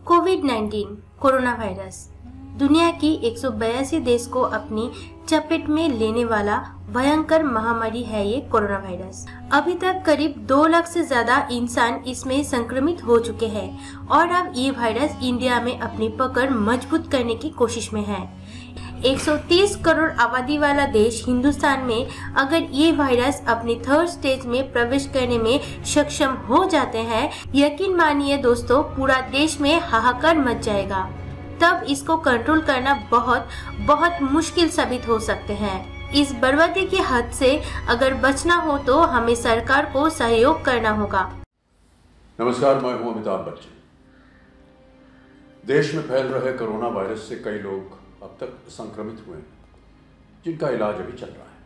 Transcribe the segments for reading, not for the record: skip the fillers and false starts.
कोविड-19 corona virus दुनिया की 182 देश को अपनी चपेट में लेने वाला भयंकर महामारी है ये कोरोना वायरस। अभी तक करीब 2 लाख से ज्यादा इंसान इसमें संक्रमित हो चुके हैं और अब ये वायरस इंडिया में अपनी पकड़ मजबूत करने की कोशिश में है। 130 करोड़ आबादी वाला देश हिंदुस्तान में अगर ये वायरस अपनी 3rd स्टेज में प्रवेश करने में सक्षम हो जाते हैं, यकीन मानिए दोस्तों, पूरा देश में हाहाकार मच जाएगा। तब इसको कंट्रोल करना बहुत मुश्किल साबित हो सकते हैं। इस बर्बादी की हद से अगर बचना हो तो हमें सरकार को सहयोग करना होगा। नमस्कार, मैं हूं अमिताभ बच्चन। देश में फैल रहे कोरोना वायरस से कई लोग अब तक संक्रमित हुए हैं, जिनका इलाज अभी चल रहा है।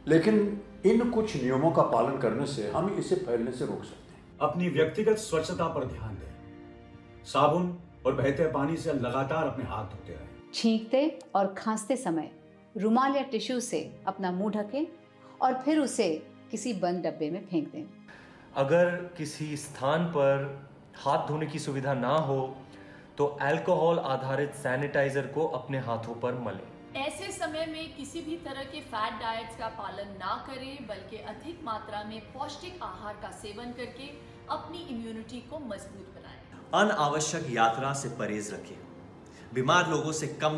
लेकिन इन कुछ नियमों का पालन करने से हम इसे फैलने से रोक सकते हैं। अपनी व्यक्तिगत स्वच्छता पर ध्यान दें। साबुन और बहते पानी से लगातार अपने हाथ धोते रहें। छींकते और खांसते समय रुमाल या टिश्यू से अपना मुंह ढकें और फिर उसे किसी बंद डब्बे में फेंक दें। अगर किसी स्थान पर हाथ धोने की सुविधा ना हो तो अल्कोहल आधारित सैनिटाइजर को अपने हाथों पर मलें। ऐसे समय में किसी भी तरह के फैट डाइट्स का पालन ना करें, बल्कि अधिक मात्रा में पौष्टिक आहार का सेवन करके अपनी इम्यूनिटी को मजबूत बनाएं। अनावश्यक यात्रा से परहेज रखें। बीमार लोगों से कम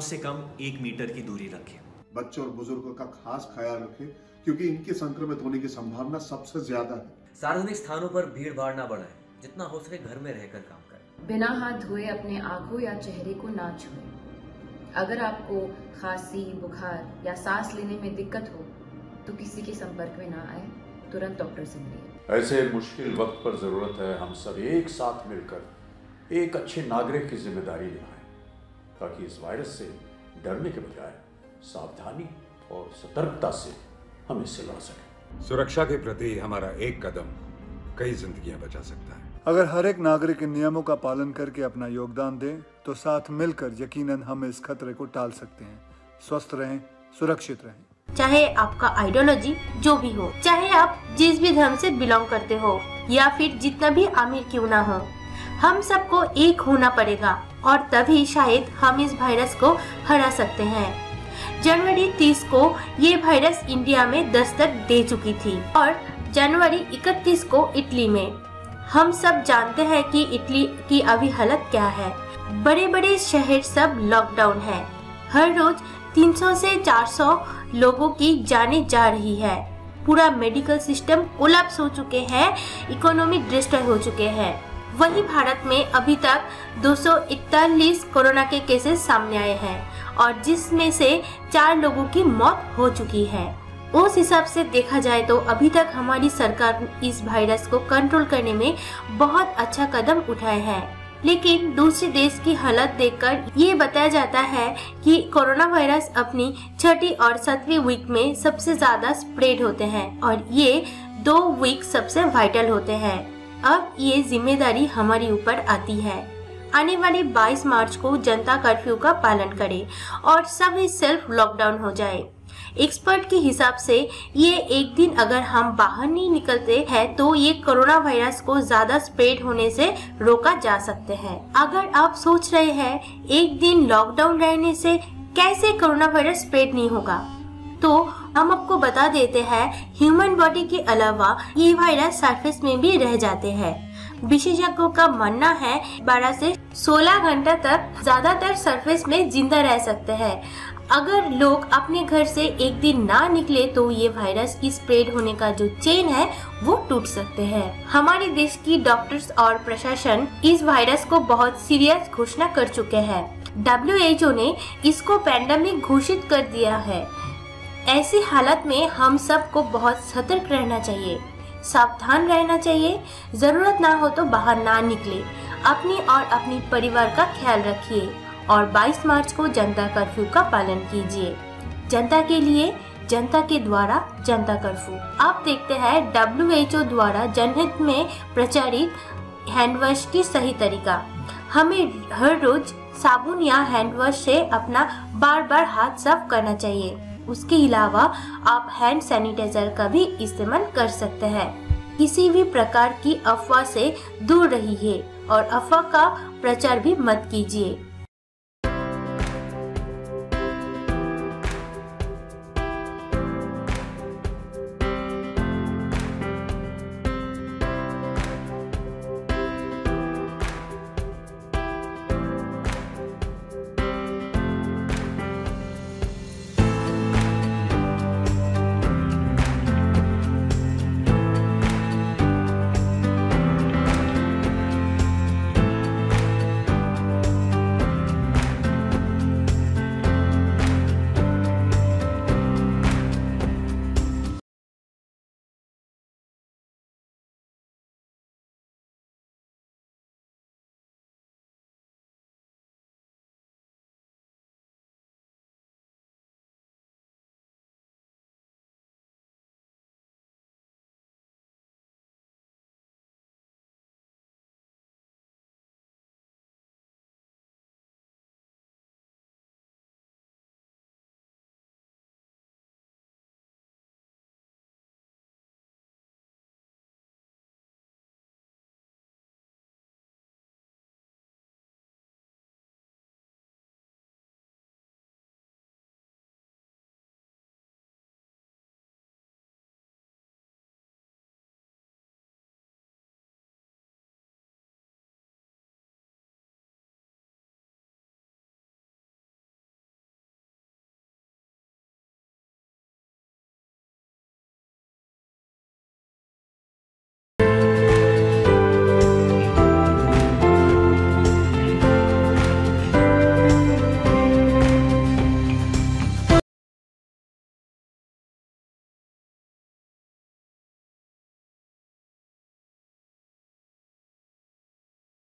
1 मीटर की दूरी रखें। बच्चों और बुजुर्गों का खास ख्याल रखें, क्योंकि इनके संक्रमित होने की संभावना सबसे ज्यादा है। सार्वजनिक स्थानों पर भीड़ भाड़ ना बढ़ाएं, जितना हो सके घर में रहकर काम करें। बिना हाथ धोए अपने आंखों या चेहरे को ना छुएं। अगर आपको खांसी, बुखार या सांस लेने में दिक्कत हो तो किसी के संपर्क में ना आए, तुरंत डॉक्टर से मिलिए। ऐसे मुश्किल वक्त पर जरूरत है हम सब एक साथ मिलकर एक अच्छे नागरिक की जिम्मेदारी निभाएं, ताकि इस वायरस से डरने के बजाय सावधानी और सतर्कता से हम इससे लड़ सकें। सुरक्षा के प्रति हमारा एक कदम कई जिंदगियां बचा सकता है। अगर हर एक नागरिक इन नियमों का पालन करके अपना योगदान दे तो साथ मिलकर यकीनन हम इस खतरे को टाल सकते हैं। स्वस्थ रहें, सुरक्षित रहें। चाहे आपका आइडियोलॉजी जो भी हो, चाहे आप जिस भी धर्म से बिलोंग करते हो या फिर जितना भी अमीर क्यों ना हो, हम सबको एक होना पड़ेगा और तभी शायद हम इस वायरस को हरा सकते हैं। जनवरी 30 को ये वायरस इंडिया में दस्तक दे चुकी थी और जनवरी 31 को इटली में। हम सब जानते हैं कि इटली की अभी हालत क्या है। बड़े बड़े शहर सब लॉकडाउन है। हर रोज 300 से 400 लोगों की जानें जा रही है। पूरा मेडिकल सिस्टम कोलैप्स हो चुके हैं, इकोनॉमी डिस्ट्रॉय हो चुके हैं। वही भारत में अभी तक 241 कोरोना के केसेस सामने आए हैं और जिसमें से 4 लोगों की मौत हो चुकी है। उस हिसाब से देखा जाए तो अभी तक हमारी सरकार इस वायरस को कंट्रोल करने में बहुत अच्छा कदम उठाए हैं। लेकिन दूसरे देश की हालत देखकर ये बताया जाता है कि कोरोना वायरस अपनी 6ठी और 7वीं वीक में सबसे ज्यादा स्प्रेड होते हैं और ये 2 वीक सबसे वाइटल होते हैं। अब ये जिम्मेदारी हमारी ऊपर आती है। आने वाले 22 मार्च को जनता कर्फ्यू का पालन करें और सभी सेल्फ लॉकडाउन हो जाए। एक्सपर्ट के हिसाब से ये एक दिन अगर हम बाहर नहीं निकलते हैं तो ये कोरोना वायरस को ज्यादा स्प्रेड होने से रोका जा सकते हैं। अगर आप सोच रहे हैं एक दिन लॉकडाउन रहने से कैसे कोरोना वायरस स्प्रेड नहीं होगा, तो हम आपको बता देते हैं, ह्यूमन बॉडी के अलावा ये वायरस सरफेस में भी रह जाते हैं। विशेषज्ञों का मानना है 12 से 16 घंटा तक ज्यादातर सरफेस में जिंदा रह सकते हैं। अगर लोग अपने घर से एक दिन ना निकले तो ये वायरस की स्प्रेड होने का जो चेन है वो टूट सकते हैं। हमारे देश की डॉक्टर्स और प्रशासन इस वायरस को बहुत सीरियस घोषणा कर चुके हैं। WHO ने इसको पैंडेमिक घोषित कर दिया है। ऐसी हालत में हम सबको बहुत सतर्क रहना चाहिए, सावधान रहना चाहिए। जरूरत ना हो तो बाहर ना निकले, अपनी और अपनी परिवार का ख्याल रखिए और 22 मार्च को जनता कर्फ्यू का पालन कीजिए। जनता के लिए, जनता के द्वारा जनता कर्फ्यू। आप देखते हैं WHO द्वारा जनहित में प्रचारित हैंड वॉश की सही तरीका। हमें हर रोज साबुन या हैंड वॉश से अपना बार हाथ साफ करना चाहिए। उसके अलावा आप हैंड सैनिटाइजर का भी इस्तेमाल कर सकते हैं। किसी भी प्रकार की अफवाह से दूर रहिए और अफवाह का प्रचार भी मत कीजिए।